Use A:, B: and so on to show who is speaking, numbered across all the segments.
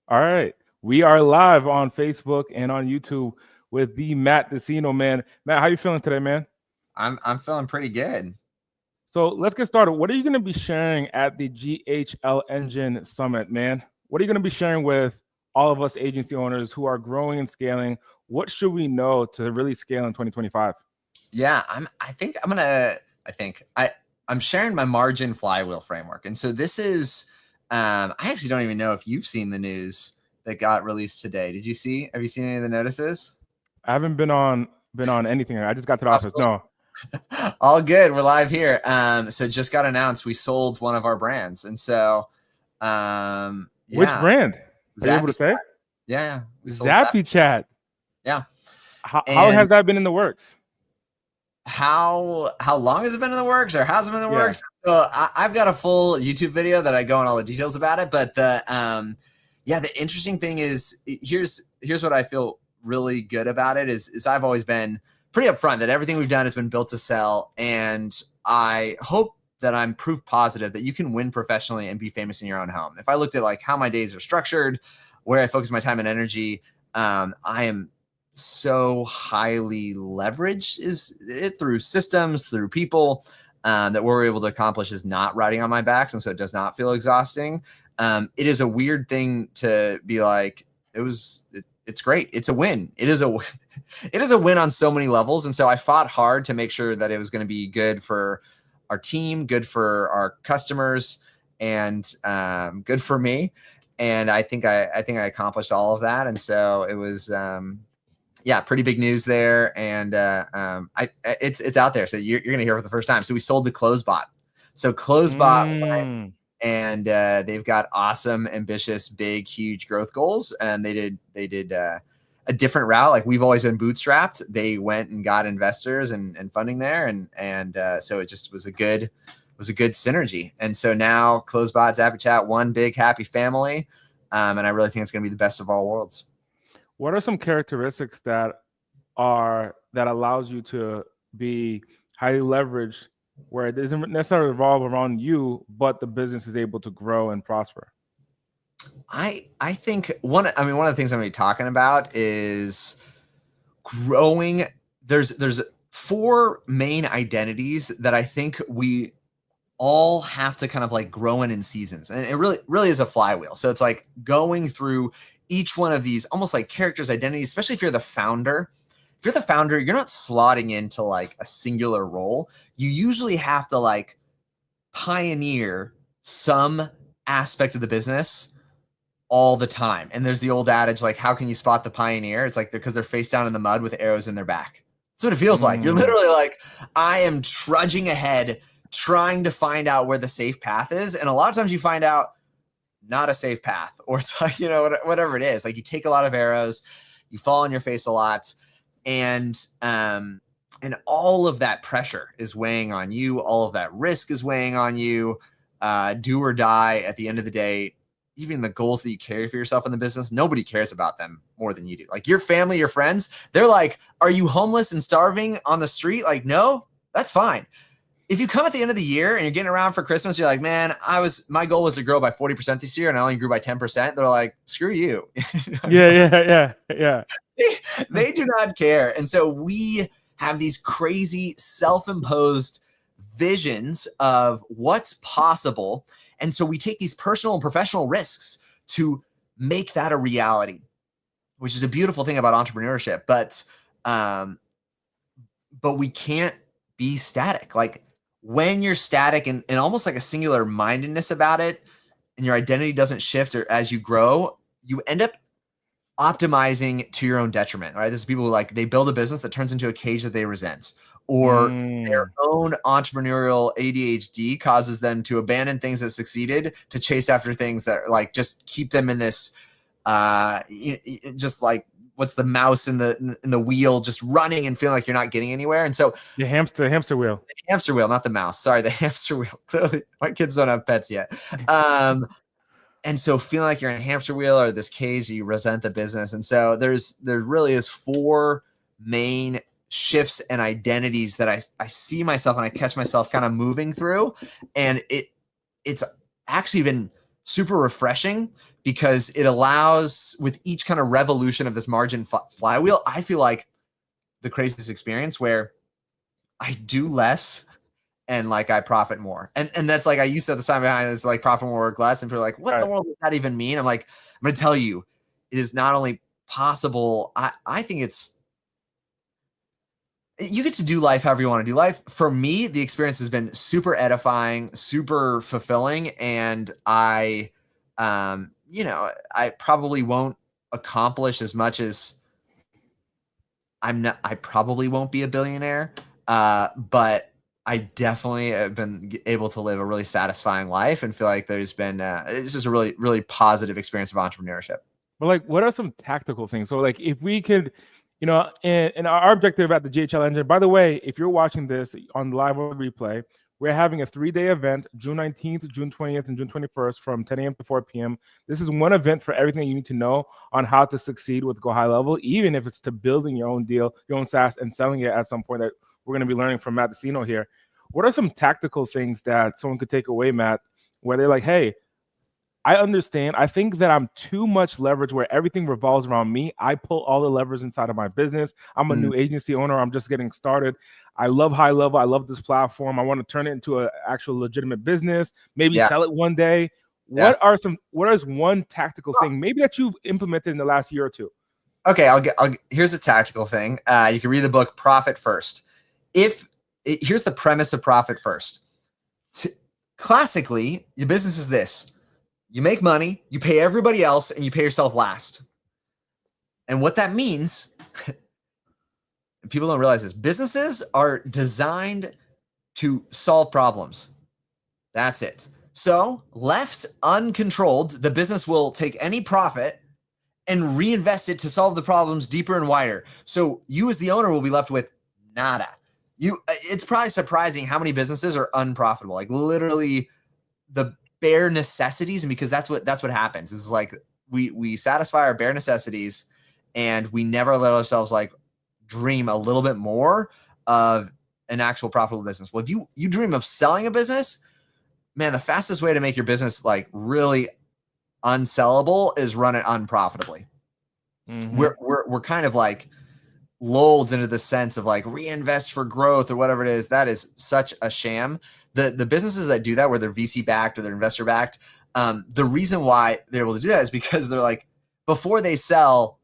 A: All right. We are live on Facebook and on YouTube with the Matt Deseno, man. Matt, how you feeling today, man?
B: I'm feeling pretty good.
A: So let's get started. What are you going to be sharing at the GHLEngine Summit, man? What are you going to be sharing with all of us agency owners who are growing and scaling? What should we know to really scale in 2025?
B: Yeah, I'm sharing my margin flywheel framework. And so this is I actually don't even know if you've seen the news that got released today. Have you seen any of the notices?
A: I haven't been on anything. I just got to the office. No.
B: All good. We're live here. So just got announced we sold one of our brands. And so
A: Which brand? Are you able to say?
B: Yeah.
A: Zappy Chat.
B: Yeah.
A: How has that been in the works?
B: How long has it been in the works, or how's it been in the works? So I've got a full YouTube video that I go in all the details about it. But the interesting thing is, here's what I feel really good about it is I've always been pretty upfront that everything we've done has been built to sell, and I hope that I'm proof positive that you can win professionally and be famous in your own home. If I looked at like how my days are structured, where I focus my time and energy, I am so highly leveraged is it through systems, through people, that what we're able to accomplish is not riding on my backs, and so it does not feel exhausting. It is a weird thing to be like, it's great. It's a win. It is a win on so many levels. And so I fought hard to make sure that it was going to be good for our team, good for our customers, and good for me. And I think I accomplished all of that. And so it was, pretty big news there. And it's out there. So you're going to hear it for the first time. So we sold the CloseBot. So CloseBot and they've got awesome, ambitious, big, huge growth goals. And they did a different route. Like, we've always been bootstrapped. They went and got investors and funding there. And so it just was a good synergy. And so now CloseBot, Zappy Chat, one big happy family. And I really think it's going to be the best of all worlds.
A: What are some characteristics that allows you to be highly leveraged, where it doesn't necessarily revolve around you, but the business is able to grow and prosper?
B: I think one of the things I'm going to be talking about is growing. There's 4 main identities that I think we all have to kind of like grow in seasons. And it really is a flywheel. So it's like going through each one of these almost like characters' identities, especially if you're the founder. If you're the founder, you're not slotting into like a singular role. You usually have to like pioneer some aspect of the business all the time. And there's the old adage, like, how can you spot the pioneer? It's like, because they're face down in the mud with arrows in their back. That's what it feels like. You're literally like, I am trudging ahead, trying to find out where the safe path is. And a lot of times you find out not a safe path, or it's like, whatever it is. Like, you take a lot of arrows, you fall on your face a lot. And all of that pressure is weighing on you. All of that risk is weighing on you. Do or die at the end of the day. Even the goals that you carry for yourself in the business, nobody cares about them more than you do. Like, your family, your friends, they're like, are you homeless and starving on the street? Like, no, that's fine. If you come at the end of the year and you're getting around for Christmas, you're like, man, my goal was to grow by 40% this year, and I only grew by 10%. They're like, screw you.
A: Yeah.
B: They do not care. And so we have these crazy self-imposed visions of what's possible. And so we take these personal and professional risks to make that a reality, which is a beautiful thing about entrepreneurship. But we can't be static. Like, when you're static and almost like a singular mindedness about it, and your identity doesn't shift or as you grow, you end up optimizing to your own detriment, right? This is people who, like, they build a business that turns into a cage that they resent, or their own entrepreneurial ADHD causes them to abandon things that succeeded to chase after things that like just keep them in this, just like, what's the mouse in the wheel, just running and feeling like you're not getting anywhere. And so
A: the hamster wheel,
B: not the mouse. Sorry, the hamster wheel. Clearly, my kids don't have pets yet. And so feeling like you're in a hamster wheel or this cage, you resent the business. And so there really is 4 main shifts and identities that I see myself and I catch myself kind of moving through. And it's actually been super refreshing because it allows, with each kind of revolution of this margin flywheel, I feel like the craziest experience where I do less and like I profit more. And that's like, I used to have the sign behind this, like profit more, work less. And people are like, what in the world does that even mean? I'm like, I'm going to tell you, it is not only possible. I think you get to do life however you want to do life. For me, the experience has been super edifying, super fulfilling. And I probably won't accomplish as much as I probably won't be a billionaire. But I definitely have been able to live a really satisfying life and feel like there's been, it's just a really, really positive experience of entrepreneurship.
A: But like, what are some tactical things? So like, if we could, and our objective at the GHLEngine, by the way, if you're watching this on live or replay, we're having a 3-day event, June 19th, June 20th, and June 21st from 10 a.m. to 4 p.m. This is one event for everything you need to know on how to succeed with Go High Level, even if it's to building your own deal, your own SaaS, and selling it at some point that we're going to be learning from Matt Deseno here. What are some tactical things that someone could take away, Matt, where they're like, hey, I understand. I think that I'm too much leverage where everything revolves around me. I pull all the levers inside of my business. I'm a new agency owner. I'm just getting started. I love HighLevel. I love this platform. I want to turn it into an actual legitimate business, maybe sell it one day. What is one tactical thing maybe that you've implemented in the last year or two?
B: Okay, here's a tactical thing. You can read the book Profit First. Here's the premise of Profit First. Classically, the business is this. You make money, you pay everybody else, and you pay yourself last. And what that means, people don't realize this, businesses are designed to solve problems. That's it. So left uncontrolled, the business will take any profit and reinvest it to solve the problems deeper and wider. So you as the owner will be left with nada. It's probably surprising how many businesses are unprofitable. Like literally the bare necessities, and because that's what happens. Is like we satisfy our bare necessities, and we never let ourselves like dream a little bit more of an actual profitable business. Well, if you dream of selling a business, man, the fastest way to make your business like really unsellable is run it unprofitably. We're kind of like lulled into the sense of like reinvest for growth or whatever it is. That is such a sham. The businesses that do that, where they're VC backed or they're investor backed, the reason why they're able to do that is because they're like, before they sell,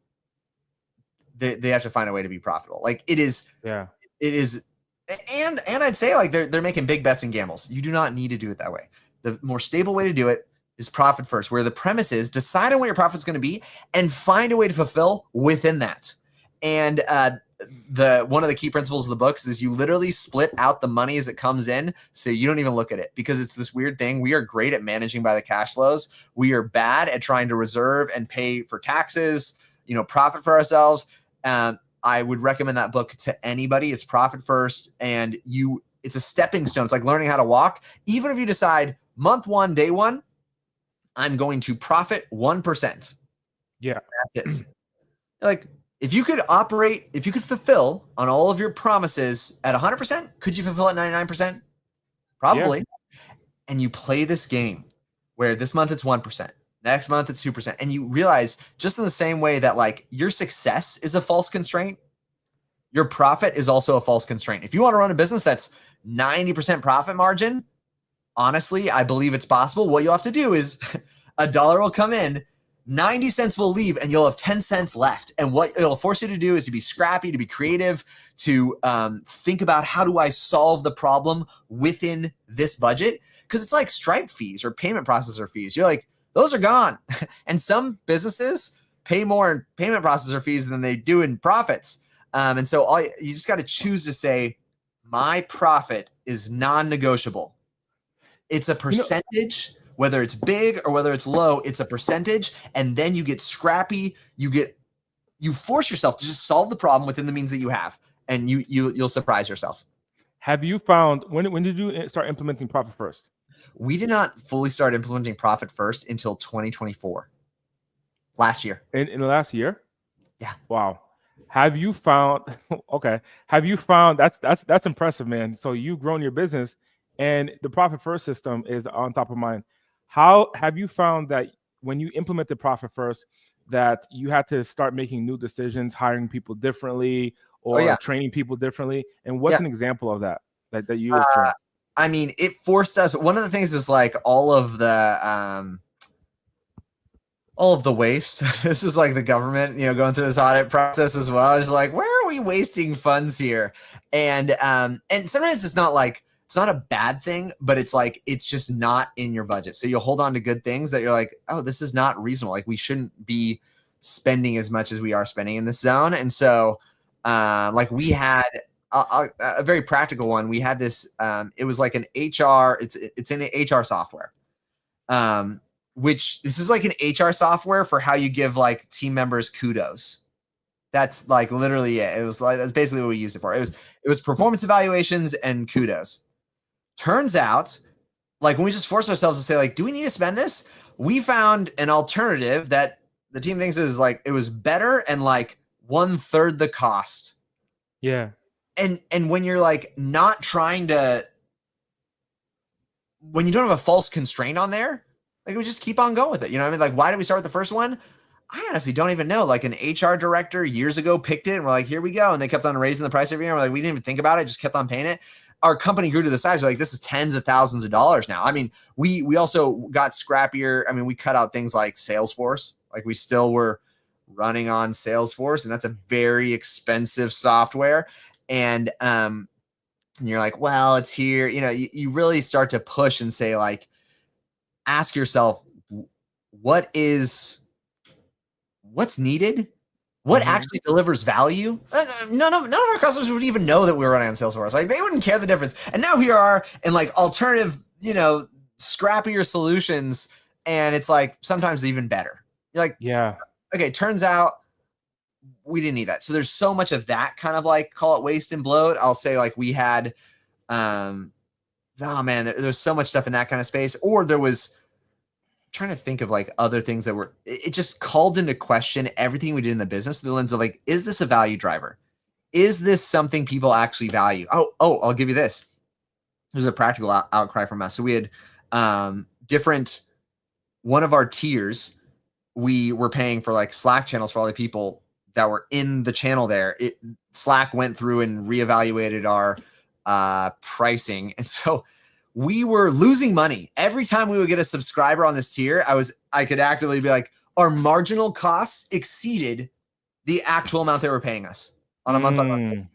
B: they have to find a way to be profitable. Like it is, and I'd say like they're making big bets and gambles. You do not need to do it that way. The more stable way to do it is profit first, where the premise is decide on what your profit's going to be and find a way to fulfill within that. And one of the key principles of the books is you literally split out the money as it comes in, so you don't even look at it, because it's this weird thing. We are great at managing by the cash flows. We are bad at trying to reserve and pay for taxes, profit for ourselves. I would recommend that book to anybody. It's Profit First, and it's a stepping stone. It's like learning how to walk. Even if you decide month 1, day 1, I'm going to profit 1%.
A: Yeah,
B: that's it. Like, if you could fulfill on all of your promises at 100%, could you fulfill at 99%? Probably. Yeah. And you play this game where this month it's 1%, next month it's 2%. And you realize, just in the same way that like your success is a false constraint, your profit is also a false constraint. If you want to run a business that's 90% profit margin, honestly, I believe it's possible. What you'll have to do is $1 will come in, 90 cents will leave, and you'll have 10 cents left. And what it'll force you to do is to be scrappy, to be creative, to think about, how do I solve the problem within this budget? Because it's like Stripe fees or payment processor fees. You're like, those are gone. And some businesses pay more in payment processor fees than they do in profits. And so you just got to choose to say, my profit is non-negotiable. It's a percentage. Whether it's big or whether it's low, it's a percentage. And then you get scrappy. You force yourself to just solve the problem within the means that you have, and you'll surprise yourself.
A: Have you found, when did you start implementing Profit First?
B: We did not fully start implementing Profit First until 2024, last year.
A: In the last year?
B: Yeah.
A: Wow. Have you found? Okay. Have you found that's impressive, man. So you've grown your business, and the Profit First system is on top of mind. How have you found that when you implemented Profit First, that you had to start making new decisions, hiring people differently
B: Oh
A: or
B: yeah.
A: training people differently? And what's
B: Yeah.
A: an example of that you experienced?
B: I mean, it forced us. One of the things is like all of the waste. This is like the government, going through this audit process as well. It's like, where are we wasting funds here? And sometimes it's not like, it's not a bad thing, but it's like, it's just not in your budget. So you'll hold on to good things that you're like, oh, this is not reasonable. Like we shouldn't be spending as much as we are spending in this zone. And so like we had a very practical one. We had this, it was like an HR, it's in an HR software. Which this is like an HR software for how you give like team members kudos. That's like literally it. It was like, that's basically what we used it for. It was performance evaluations and kudos. Turns out, like when we just forced ourselves to say like, do we need to spend this? We found an alternative that the team thinks is like, it was better and like 1/3 the cost.
A: Yeah.
B: And when you're like not trying to, when you don't have a false constraint on there, like we just keep on going with it. You know what I mean? Like, why did we start with the first one? I honestly don't even know. Like an HR director years ago picked it and we're like, here we go. And they kept on raising the price every year. We're like, we didn't even think about it. Just kept on paying it. Our company grew to the size. We're like, this is tens of thousands of dollars now. I mean, we also got scrappier. I mean, we cut out things like Salesforce. Like we still were running on Salesforce, and that's a very expensive software. And you're like, well, it's here. You really start to push and say like, ask yourself, what's needed? What actually delivers value? None of our customers would even know that we were running on Salesforce. Like they wouldn't care the difference. And now here are in like alternative, scrappier solutions. And it's like sometimes even better. You're like,
A: yeah,
B: okay, turns out we didn't need that. So there's so much of that kind of like, call it waste and bloat. I'll say like we had, oh man, there's so much stuff in that kind of space. Or there was, trying to think of like other things that were, it just called into question everything we did in the business through the lens of like, is this a value driver? Is this something people actually value? Oh, I'll give you this. There's a practical outcry from us. So we had one of our tiers, we were paying for like Slack channels for all the people that were in the channel there. Slack went through and reevaluated our pricing. And so we were losing money every time we would get a subscriber on this tier. I could actively be like, our marginal costs exceeded the actual amount they were paying us on a month-on-month.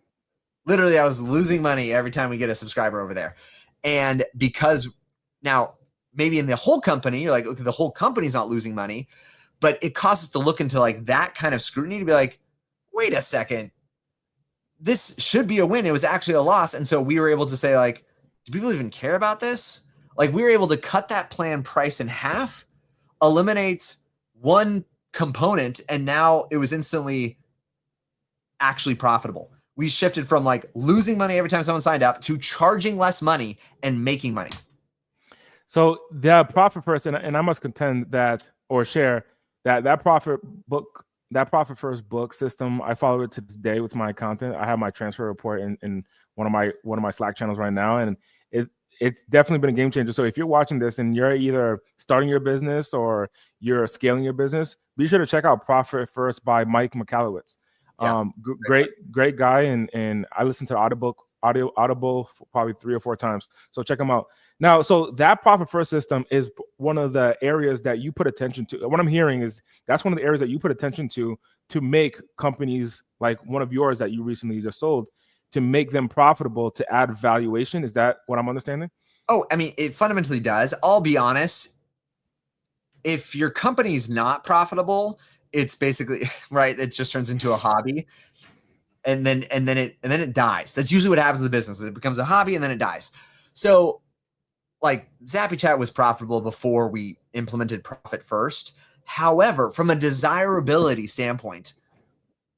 B: Literally, I was losing money every time we get a subscriber over there. And because now maybe in the whole company, you're like, okay, the whole company's not losing money, but it causes us to look into like that kind of scrutiny to be like, wait a second, this should be a win. It was actually a loss. And so we were able to say like, do people even care about this? Like we were able to cut that plan price in half, eliminate one component, and now it was instantly actually profitable. We shifted from like losing money every time someone signed up to charging less money and making money.
A: So the Profit First, and I must contend that or share that Profit First book system, I follow it to this day with my content. I have my transfer report in one of my Slack channels right now, and it's definitely been a game changer. So if you're watching this and you're either starting your business or you're scaling your business, be sure to check out Profit First by Mike Michalowicz.
B: Yeah,
A: great guy, and I listened to Audible probably 3 or 4 times. So check him out. Now, so that Profit First system is one of the areas that you put attention to. What I'm hearing is that's one of the areas that you put attention to make companies like one of yours that you recently just sold, to make them profitable, to add valuation. Is that what I'm understanding?
B: Oh, I mean, it fundamentally does. I'll be honest. If your company's not profitable, it's basically right. It just turns into a hobby, and then it dies. That's usually what happens in the business. It becomes a hobby and then it dies. So like Zappy Chat was profitable before we implemented Profit First. However, from a desirability standpoint,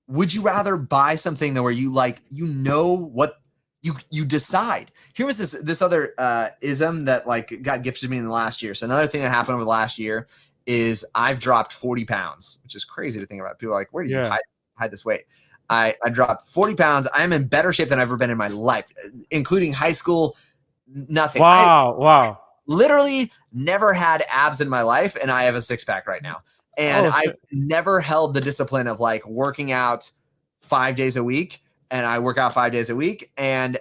B: would you rather buy something where you like, what you decide? Here was this other ism that like got gifted to me in the last year. So another thing that happened over the last year is I've dropped 40 pounds, which is crazy to think about. People are like, where do you hide this weight? I dropped 40 pounds. I'm in better shape than I've ever been in my life, including high school, nothing.
A: Wow.
B: literally never had abs in my life, and I have a six-pack right now. And I never held the discipline of like working out 5 days a week, and I work out 5 days a week. And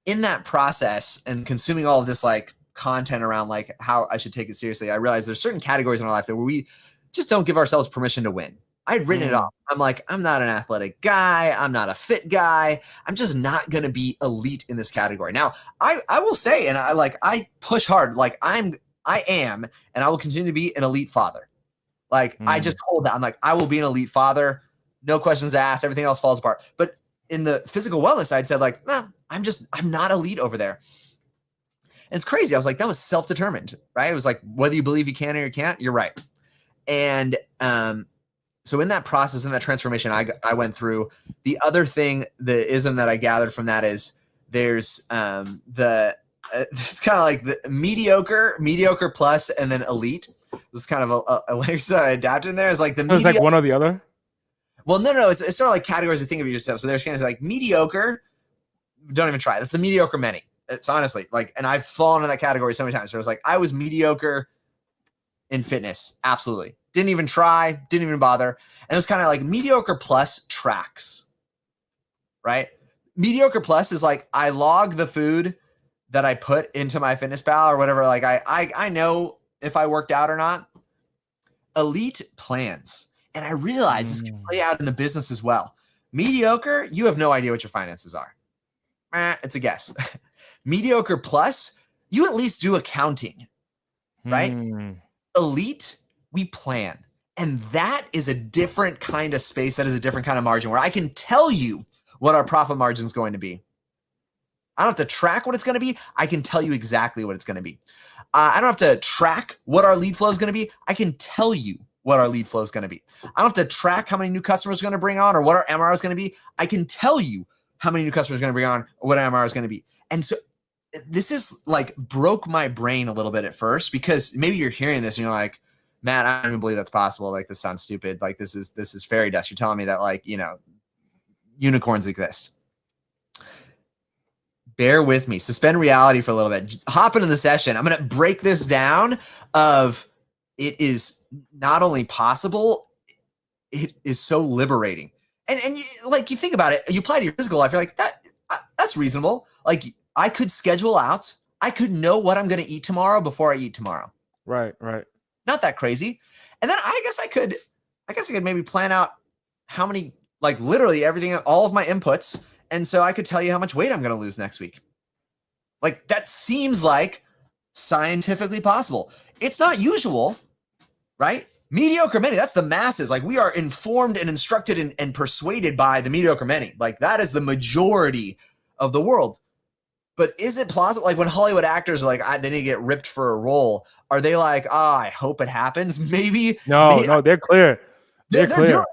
B: in that process and consuming all of this like content around like how I should take it seriously, I realized there's certain categories in our life that where we just don't give ourselves permission to win. I had written it off. I'm like, I'm not an athletic guy. I'm not a fit guy. I'm just not going to be elite in this category. Now, I will say, and I push hard. Like I am, and I will continue to be an elite father. Like I just hold that. I'm like, I will be an elite father. No questions asked. Everything else falls apart. But in the physical wellness side, said like, nah, I'm not elite over there. And it's crazy. I was like, that was self-determined, right? It was like, whether you believe you can or you can't, you're right. And so in that process, in that transformation I went through, the other thing, the ism that I gathered from that is there's it's kind of like the mediocre plus, and then elite. This is kind of a language that I adapted in there. Is like the
A: it's like one or the other.
B: Well, no, it's sort of like categories to think of yourself. So there's kind of like mediocre. Don't even try. That's the mediocre many. It's honestly like, and I've fallen in that category so many times. So it was like I was mediocre in fitness, absolutely. Didn't even try, didn't even bother. And it was kind of like mediocre plus tracks, right? Mediocre plus is like I log the food that I put into my FitnessPal or whatever. Like I know if I worked out or not. Elite plans. And I realize this can play out in the business as well. Mediocre, you have no idea what your finances are. It's a guess. Mediocre plus, you at least do accounting, right? Elite, we plan. And that is a different kind of space. That is a different kind of margin where I can tell you what our profit margin is going to be. I don't have to track what it's going to be. I can tell you exactly what it's going to be. I don't have to track what our lead flow is going to be. I can tell you what our lead flow is going to be. I don't have to track how many new customers are going to bring on or what our MRR is going to be. I can tell you how many new customers are going to bring on or what our MRR is going to be. And so this is like broke my brain a little bit at first, because maybe you're hearing this and you're like, Matt, I don't even believe that's possible. Like, this sounds stupid. Like, this is fairy dust. You're telling me that, like, you know, unicorns exist. Bear with me. Suspend reality for a little bit. Hop into the session. I'm going to break this down of it is not only possible, it is so liberating. And you, like, you think about it, you apply to your physical life, you're like, that's reasonable. Like, I could schedule out. I could know what I'm going to eat tomorrow before I eat tomorrow.
A: Right, right.
B: Not that crazy. And then I guess I could maybe plan out how many, like literally everything, all of my inputs. And so I could tell you how much weight I'm going to lose next week. Like, that seems like scientifically possible. It's not usual, right? Mediocre many, that's the masses. Like, we are informed and instructed and persuaded by the mediocre many. Like, that is the majority of the world. But is it plausible? Like, when Hollywood actors are like, they need to get ripped for a role, are they like, oh, I hope it happens? Maybe.
A: No, they're clear. They're clear.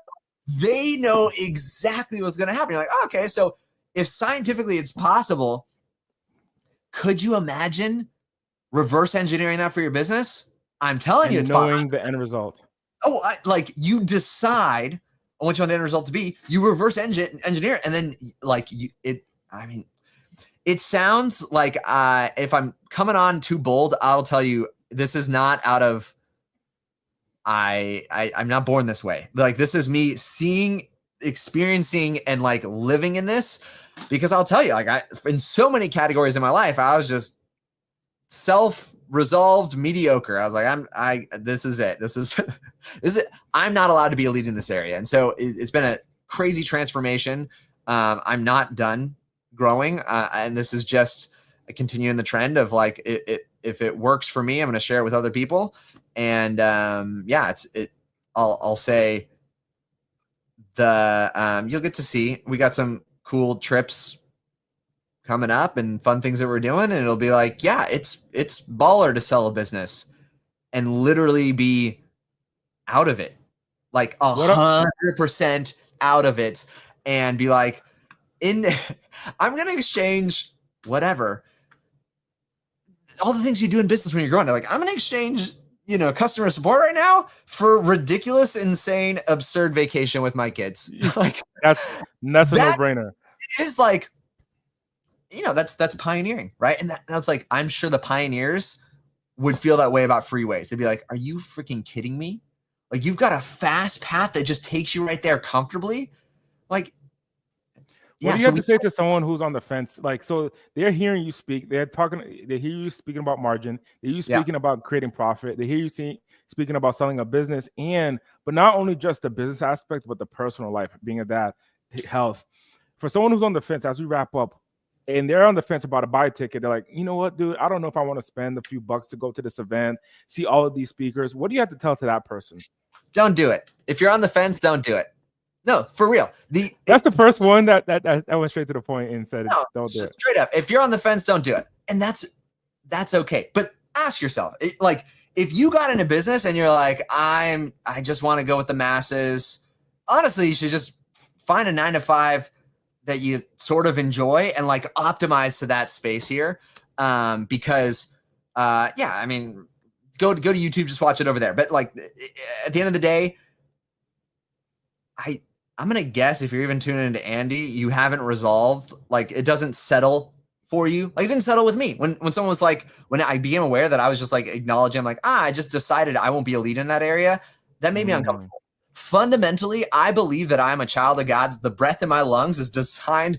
B: They know exactly what's going to happen. You're like, oh, okay, so if scientifically it's possible, could you imagine reverse engineering that for your business? I'm telling you, it's
A: knowing the end result.
B: Oh, like, you decide on what you want the end result to be. You reverse engineer it, and then like it sounds like if I'm coming on too bold, I'll tell you this is not out of I'm not born this way. Like, this is me seeing, experiencing, and like living in this, because I'll tell you, like, in so many categories in my life, I was just self-resolved mediocre. I was like, this is it. This is it. I'm not allowed to be a lead in this area. And so it's been a crazy transformation. I'm not done growing. And this is just continuing the trend of like, if it works for me, I'm going to share it with other people. And I'll say you'll get to see, we got some cool trips coming up and fun things that we're doing. And it'll be like, yeah, it's baller to sell a business and literally be out of it, like 100% out of it, and be like, I'm going to exchange whatever, all the things you do in business when you're growing. Like, I'm going to exchange, customer support right now for ridiculous, insane, absurd vacation with my kids. Like,
A: that's a no-brainer.
B: It is like, you know, that's pioneering, right? And that's like, I'm sure the pioneers would feel that way about freeways. They'd be like, are you freaking kidding me? Like, you've got a fast path that just takes you right there comfortably. Like,
A: what do you have to say to someone who's on the fence? Like, so they're hearing you speak, they hear you speaking about margin, they hear you speaking about creating profit, they hear you speaking about selling a business, but not only just the business aspect, but the personal life, being a dad, health. For someone who's on the fence, as we wrap up, and they're on the fence about a buy ticket, they're like, you know what, dude, I don't know if I want to spend a few bucks to go to this event, see all of these speakers. What do you have to tell to that person?
B: Don't do it. If you're on the fence, don't do it. No, for real.
A: That's the first one that went straight to the point and said,
B: no,
A: don't do it.
B: Straight up. If you're on the fence, don't do it. And that's okay. But ask yourself, like, if you got into business and you're like, I just want to go with the masses, honestly, you should just find a 9-to-5 that you sort of enjoy and like optimize to that space here. Because yeah, I mean, go to YouTube, just watch it over there. But like, at the end of the day, I'm going to guess if you're even tuning into Andy, you haven't resolved, like, it doesn't settle for you. Like, it didn't settle with me. When someone was like, when I became aware that I was just like acknowledging, I'm like, I just decided I won't be a lead in that area. That made me uncomfortable. Fundamentally, I believe that I'm a child of God. The breath in my lungs is designed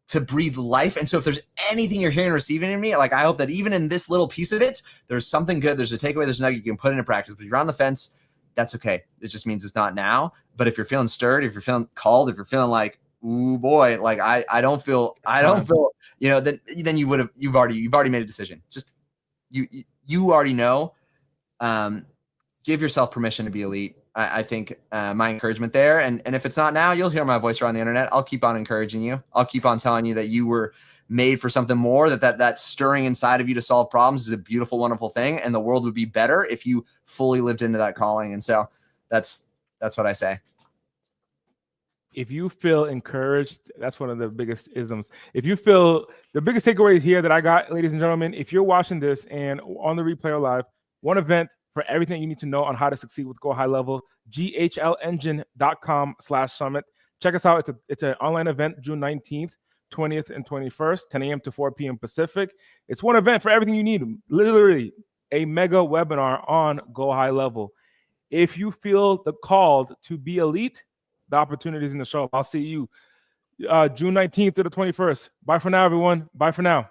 B: to breathe life. And so if there's anything you're hearing and receiving in me, like, I hope that even in this little piece of it, there's something good. There's a takeaway, there's a nugget you can put into practice. But if you're on the fence, that's okay. It just means it's not now. But if you're feeling stirred, if you're feeling called, if you're feeling like, ooh boy, like I don't feel, you know, then you've already made a decision. Just you already know. Give yourself permission to be elite. I think my encouragement there. And if it's not now, you'll hear my voice around the internet. I'll keep on encouraging you. I'll keep on telling you that you were made for something more, that stirring inside of you to solve problems is a beautiful, wonderful thing. And the world would be better if you fully lived into that calling. And so that's what I say.
A: If you feel encouraged, that's one of the biggest isms. If you feel, the biggest takeaways here that I got, ladies and gentlemen, if you're watching this and on the replay or live, one event for everything you need to know on how to succeed with Go High Level, GHLEngine.com/summit. Check us out. It's an online event, June 19th, 20th, and 21st, 10 a.m. to 4 p.m. Pacific. It's one event for everything you need. Literally a mega webinar on Go High Level. If you feel the called to be elite, the opportunities in the show. I'll see you June 19th to the 21st. Bye for now, everyone. Bye for now.